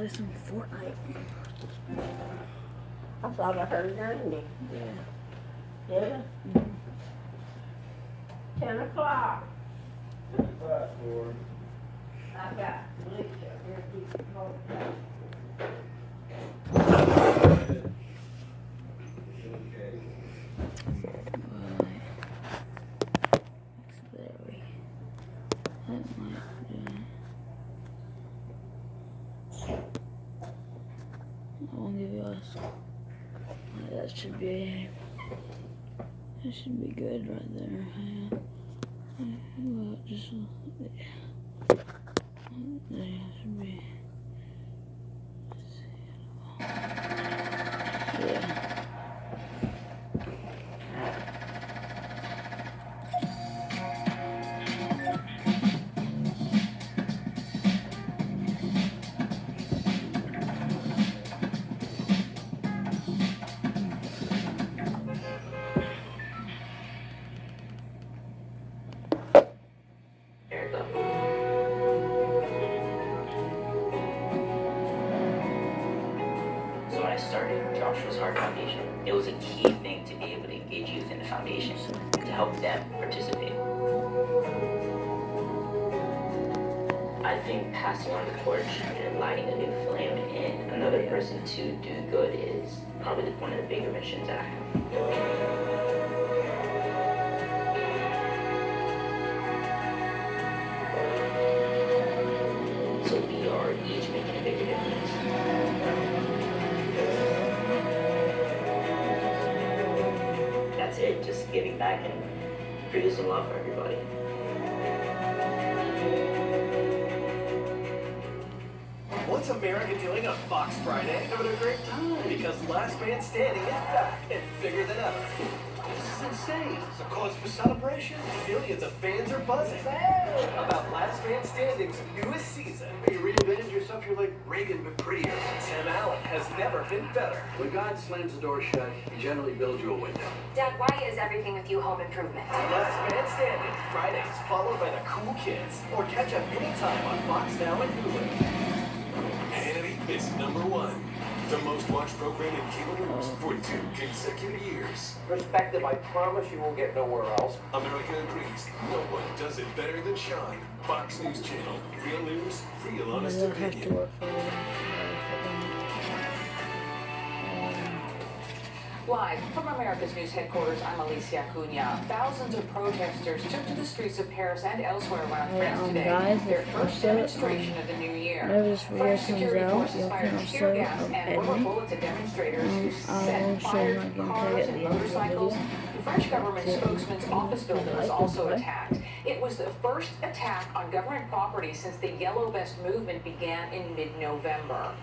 play some Fortnite. I thought I heard 90. Yeah. Yeah? Mm-hmm. 10 o'clock. 10 o'clock for. I got Lisa here keeping voting. Okay. That might do. I won't give you us. That should be good right there. Yeah. Well, just yeah. There should be. Yeah. So when I started Joshua's Heart Foundation, it was a key thing to be able to engage youth in the foundation to help them participate. I think passing on the torch and lighting a new flame in another person to do good is probably one of the bigger missions that I have. So we are each making a bigger difference. That's it, just giving back and producing love for everybody. What's America doing on Fox Friday? Having a great time. Because Last Man Standing is back and bigger than ever. This is insane. It's a cause for celebration. Millions of fans are buzzing about Last Man Standing's newest season. You reinvented yourself, you're like Reagan, but prettier. Tim Allen has never been better. When God slams the door shut, he generally builds you a window. Dad, why is everything with you home improvement? Last Man Standing, Fridays, followed by the cool kids. Or catch up anytime on Fox Now and Hulu. Hannity is #1. The most watched program in cable news for 2 consecutive years. Perspective, I promise you will get nowhere else. America agrees. No one does it better than Shine. Fox News Channel. Real news, real honest I don't have to opinion. work for them. Live from America's News headquarters, I'm Alicia Cunha. Thousands of protesters took to the streets of Paris and elsewhere around France today. Guys, Their first demonstration of the new year. whenever this video French comes security out, forces y'all fired can tear also gas and rubber bullets at demonstrators who set fire to cars and motorcycles. The French government spokesman's office building was also attacked. It was the first attack on government property since the Yellow Vest movement began in mid-November.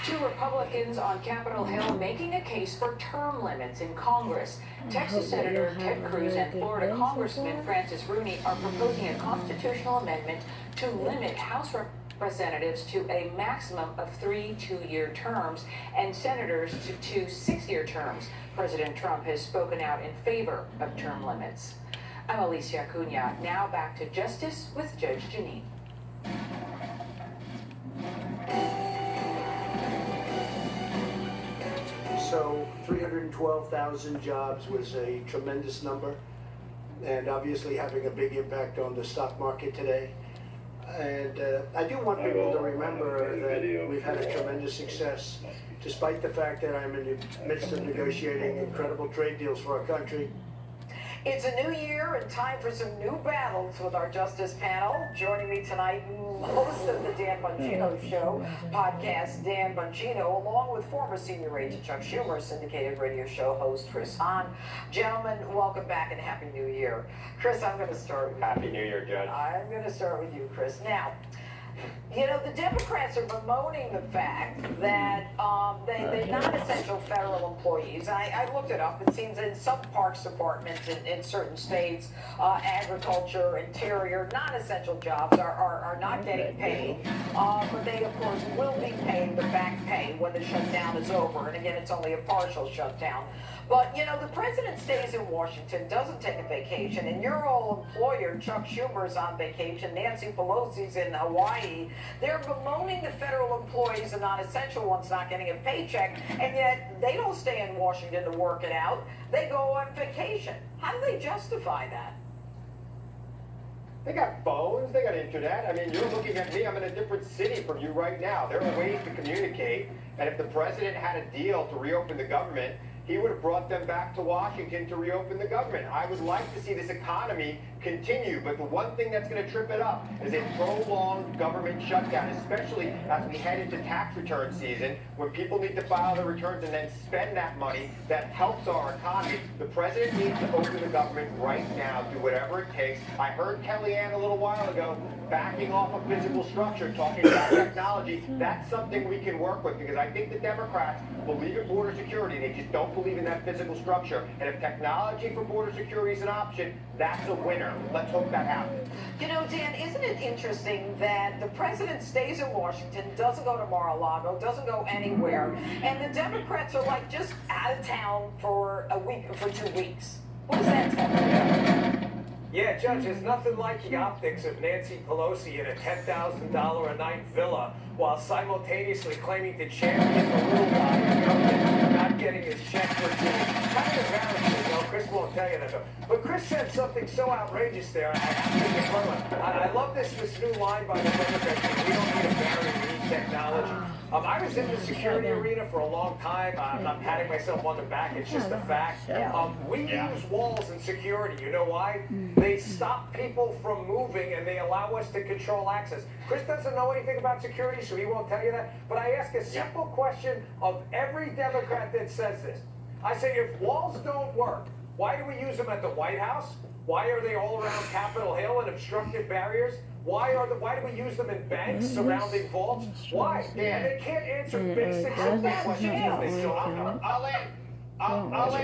2 Republicans on Capitol Hill making a case for term limits in Congress. Texas Senator Ted Cruz and Florida Congressman Francis Rooney are proposing a constitutional amendment to limit House representatives to a maximum of 3 two-year terms and senators to 2 6-year terms. President Trump has spoken out in favor of term limits. I'm Alicia Cunha. Now back to Justice with Judge Janine. So 312,000 jobs was a tremendous number, and obviously having a big impact on the stock market today. And I do want people to remember that we've had a tremendous success, despite the fact that I'm in the midst of negotiating incredible trade deals for our country. It's a new year and time for some new battles with our justice panel. Joining me tonight, host of the Dan Bongino Show podcast, Dan Bongino, along with former senior agent Chuck Schumer, syndicated radio show host Chris Hahn. Gentlemen, welcome back and Happy New Year. Chris, I'm going to start with you. Happy New Year, Judge. I'm going to start with you, Chris. Now, you know, the Democrats are bemoaning the fact that they're non-essential federal employees. I looked it up. It seems in some parks departments in certain states, agriculture, interior, non-essential jobs are not getting paid. But they, of course, will be paid the back pay when the shutdown is over. And again, it's only a partial shutdown. But, you know, the president stays in Washington, doesn't take a vacation, and your old employer, Chuck Schumer's on vacation, Nancy Pelosi's in Hawaii. see. They're bemoaning the federal employees, the non-essential ones, not getting a paycheck, and yet they don't stay in Washington to work it out. They go on vacation. How do they justify that? They got phones, they got internet. I mean, you're looking at me, I'm in a different city from you right now. There are ways to communicate, and if the president had a deal to reopen the government, he would have brought them back to Washington to reopen the government. I would like to see this economy continue, but the one thing that's going to trip it up is a prolonged government shutdown, especially as we head into tax return season, when people need to file their returns and then spend that money that helps our economy. The president needs to open the government right now, do whatever it takes. I heard Kellyanne a little while ago backing off a physical structure, talking about technology. That's something we can work with, because I think the Democrats believe in border security. They just don't believe in that physical structure. And if technology for border security is an option, that's a winner. Let's hope that happens. You know, Dan, isn't it interesting that the president stays in Washington, doesn't go to Mar-a-Lago, doesn't go anywhere, and the Democrats are like just out of town for a week, for 2 weeks? What does that tell you? Yeah, Judge, it's nothing like the optics of Nancy Pelosi in a $10,000 a night villa while simultaneously claiming to champion the little guy in government not getting his check for two. Kind of embarrassing, you know. Chris won't tell you that, though. But Chris said something so outrageous there, I have to confirm it. I love this new line by the Democrats. We don't need a Barry Reed technology. I was in the security arena for a long time. I'm not patting myself on the back. It's just a fact. We use walls in security. You know why? They stop people from moving and they allow us to control access. Chris doesn't know anything about security, so he won't tell you that. But I ask a simple question of every Democrat that says this. I say, if walls don't work, why do we use them at the White House? Why are they all around Capitol Hill and obstructive barriers? Why do we use them in banks surrounding vaults? Why? And they can't answer basic simple questions. I'll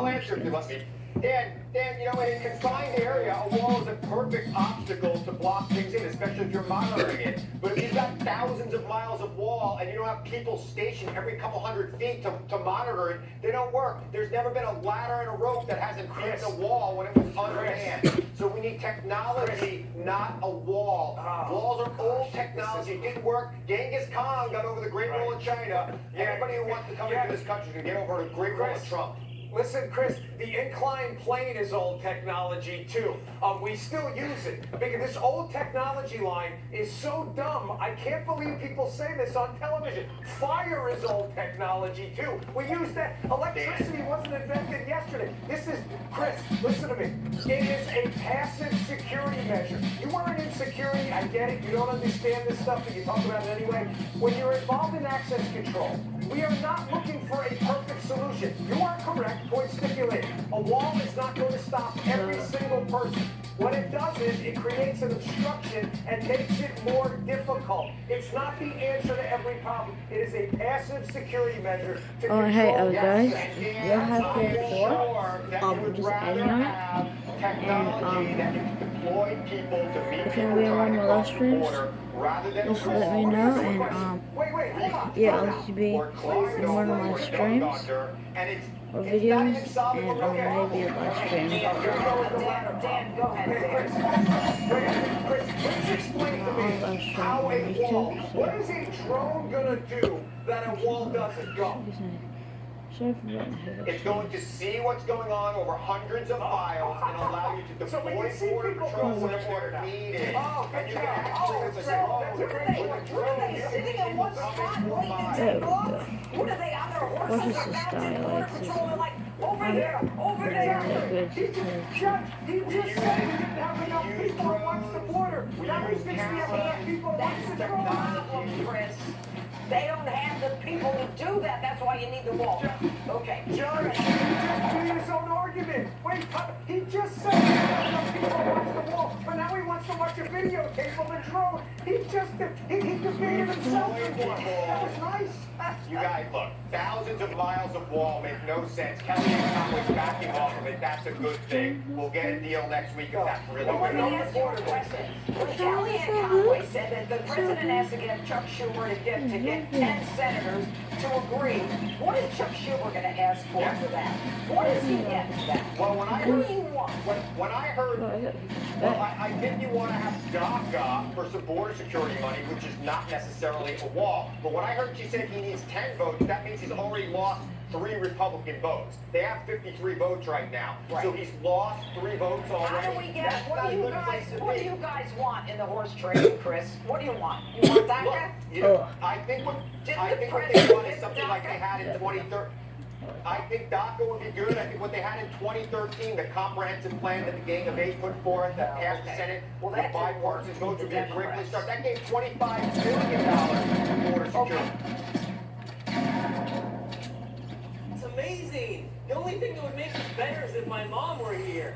answer if you let me. Dan, you know, in a confined area, a wall is a perfect obstacle to block things in, especially if you're monitoring it. But if you've got thousands of miles of wall and you don't have people stationed every couple hundred feet to monitor it, they don't work. There's never been a ladder and a rope that hasn't beaten a wall when it was unmanned. So we need technology, not a wall. Walls are old technology. It didn't work. Genghis Khan got over the Great Wall of China. Anybody who wants to come into this country can get over the Great Wall of Trump. Listen, Chris, the inclined plane is old technology, too. We still use it. Because this old technology line is so dumb, I can't believe people say this on television. Fire is old technology, too. We use that. Electricity wasn't invented yesterday. This is, Chris, listen to me. It is a passive security measure. You weren't in security, I get it. You don't understand this stuff, but you talk about it anyway. When you're involved in access control, we are not looking for a perfect solution. You are correct. Point stipulated. A wall is not going to stop every single person. What it does is it creates an obstruction and makes it more difficult. It's not the answer to every problem. It is a passive security measure to control guys, access. you have PS4, just adding on it, and if you want to be on one of my live streams, just let me know, and yeah, I'll just be in one of my streams or videos, and maybe a live stream. Dan, go ahead, Please explain to me how a wall, what is a drone gonna do that a wall doesn't go? It's going to see what's going on over hundreds of miles and allow you to deploy border patrol whenever they're needed. And you can actually, what are they sitting in one spot waiting to take off? What are they on their horses or mounted border patrol? They're like, over there, over there. He just said he didn't have enough people to watch the border. Now he's going to have enough people to watch That's the the border. problem, Chris. They don't have the people to do that. That's why you need the wall. Okay. Judge, he just made his own argument. Wait, he just said he didn't have enough people to watch the wall, but now he wants to watch a videotape of the drone. He debated himself in one. That was nice. You guys, look, thousands of miles of wall make no sense. Kellyanne Conway's backing off of it. That's a good thing. We'll get a deal next week if that's really Well, let me good. ask you a question. When Kellyanne Conway said that the president has to get Chuck Schumer to get 10 senators to agree. What is Chuck Schumer going to ask for that? What is he getting for that? Well, What do you want? when I heard, I think you want to have DACA for some border security money, which is not necessarily a wall. But when I heard she said he needs 10 votes, that means he's already lost 3 Republican votes. They have 53 votes right now. Right. So he's lost 3 votes already. How do we get? That's What not do a you good guys? place to What do be. you guys want in the horse trading, Chris? What do you want? You want that Look, guy? I think what Did I the think what they president want is get something like they DACA? had in 2013. I think DACA would be good. I think what they had in 2013, the comprehensive plan that the Gang of Eight put forth, that passed the Senate, Well, with that bipartisan didn't work. votes would be a great place to start. Democrats. That gave $25 billion to border security. It's amazing. The only thing that would make this better is if my mom were here.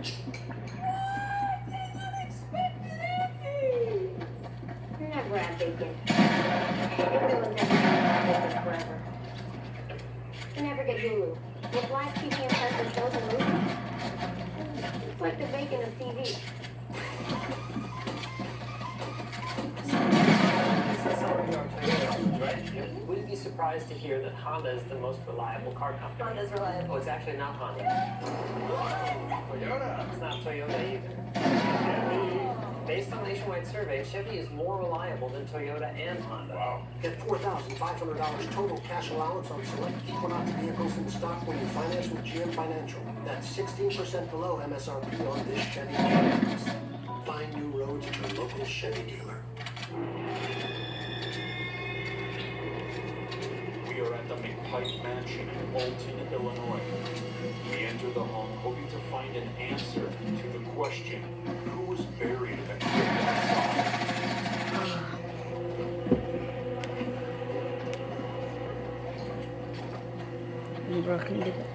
Never have bacon. Everyone's never had bacon forever. You never get Hulu. With live TV and special shows and movies, it's like the bacon of TV. Wouldn't be surprised to hear that Honda is the most reliable car company. Honda's reliable. Oh, it's actually not Honda. Toyota. It's not Toyota either. Based on nationwide survey, Chevy is more reliable than Toyota and Honda. Wow. Get $4,500 total cash allowance on select Equinox vehicles in stock when you finance with GM Financial. That's 16% below MSRP on this Chevy. Find new roads at your local Chevy dealer. We are at the McPike Mansion in Alton, Illinois. We enter the home hoping to find an answer to the question, who was buried in the crypt outside? Bro, can you get that?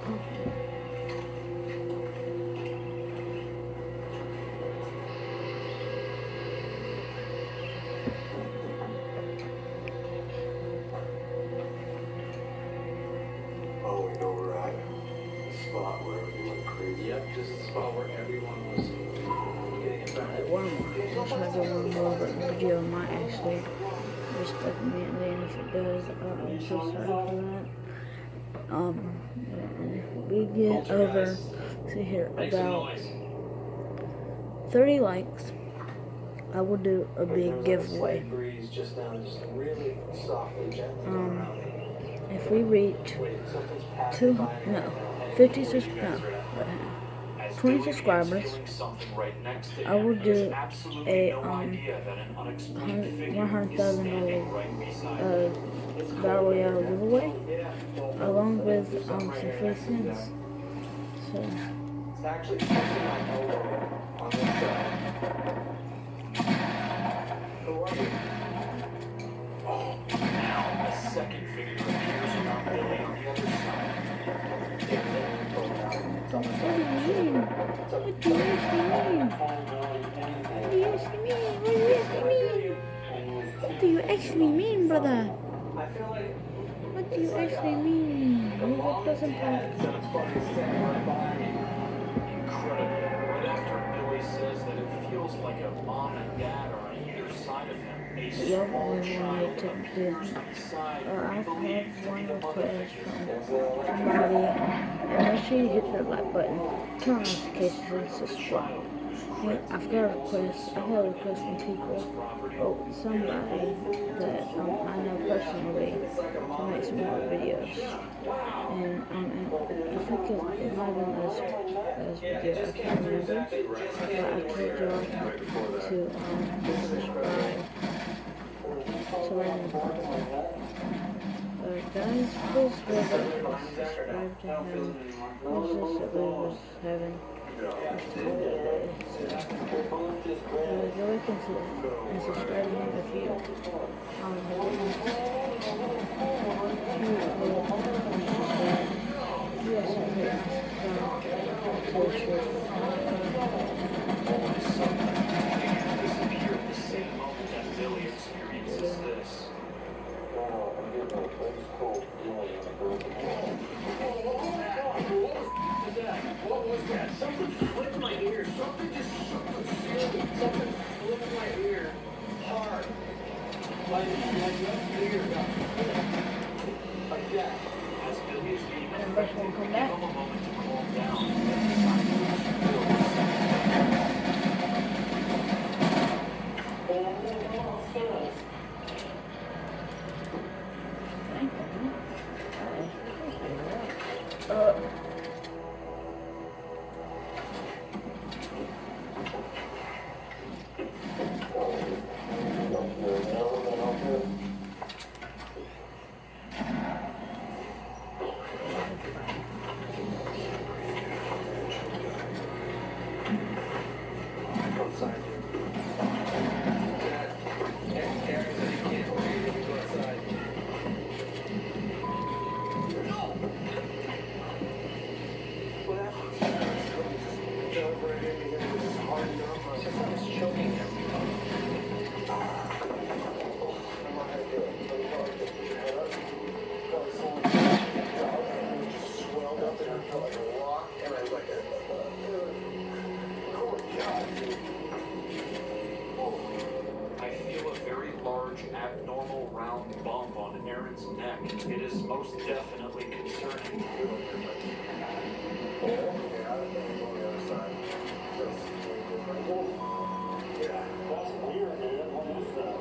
Oh, we know we're at the spot where everything went crazy. Yep, this is the spot where everyone was getting infected. One more. I'm trying to do one more, but the video might actually respect me, and if it does, I'm so sorry for that. And if we get over to here about 30 likes, I will do a big giveaway. Breeze just now, just really softly, gently. If we reach Wait, something's 50 20 subscribers, I will do a $100,000 Battle Royale giveaway along with some free skins. So It's actually touching my elbow on this side. Who are you? Now, a second figure appears around Billy on the other side. what do you mean? What do you actually mean? What do you actually mean? What do you actually mean, brother? I feel like What do you actually mean? the What mom doesn't and dad sounds funny standing right by me. Incredible. Right after Billy says that it feels like a mom and dad are on either side of him, a Y'all small really child wanted to do, appears beside or who I've we believe had to one be the mother request figure. from somebody, and make sure you hit that like button, turn on notifications, and subscribe. Hey, I've got a request. I've had a request from people, somebody that I know personally, to make some more videos. And I think it might have been as video, I can't remember. But I told y'all to subscribe to random content. Guys, please remember to subscribe to him. This is what we was having. Go back and subscribe to him if you Disappear at the same moment that Billy experiences this. What was that? Something flipped my ear. Something flipped my ear hard. My left ear got flipped. Like that. just won't come Give back. him a moment to calm down. Thank you. Outside. Aaron said he can't breathe if you go outside. What happened? Jump right in here with this hard number. I thought it was choking him. Swelled up and I felt like a rock and I was like, oh God. I feel a very large, abnormal, round bump on Aaron's neck. It is most definitely concerning. That's weird, man. What is that?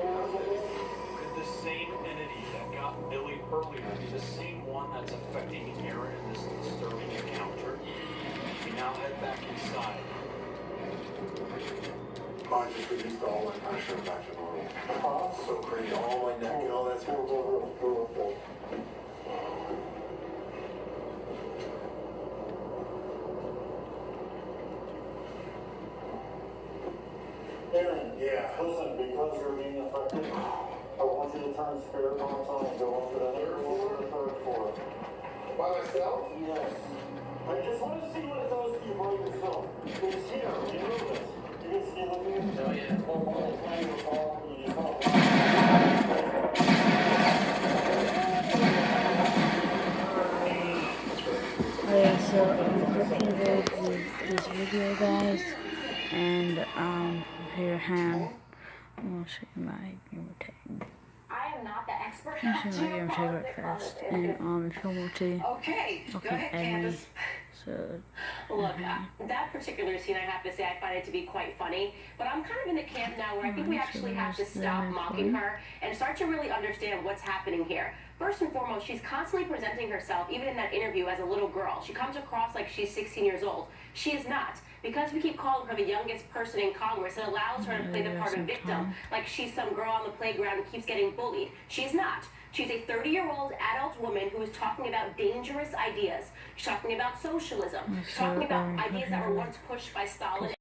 Could the same entity that got Billy earlier be the same one that's affecting Aaron in this disturbing encounter? We now head back inside. I just released all my pressure back to normal. So crazy, all my neck and all that stuff. Aaron, Yeah. listen, because you're being affected, I want you to turn spirit box on and go up to the third floor. By myself? Yes. I just want to see what it does to you by yourself. It's here, you know this. You can see looking. Oh, yeah. While playing the ball, you just don't Okay, so I'm looking at this video, guys, and here I'm gonna show you my gamer tag. I am not the expert. I'm show you my gamer tag right first, and if you want to, Okay, go okay, ahead, add me. Candace. So Look, that particular scene, I have to say, I find it to be quite funny. But I'm kind of in the camp now where I think we actually have to stop mocking her and start to really understand what's happening here. First and foremost, she's constantly presenting herself, even in that interview, as a little girl. She comes across like she's 16 years old. She is not. Because we keep calling her the youngest person in Congress, it allows her to play the part of victim, like she's some girl on the playground who keeps getting bullied. She's not. She's a 30-year-old adult woman who is talking about dangerous ideas. She's talking about socialism. She's talking about ideas that were once pushed by Stalin.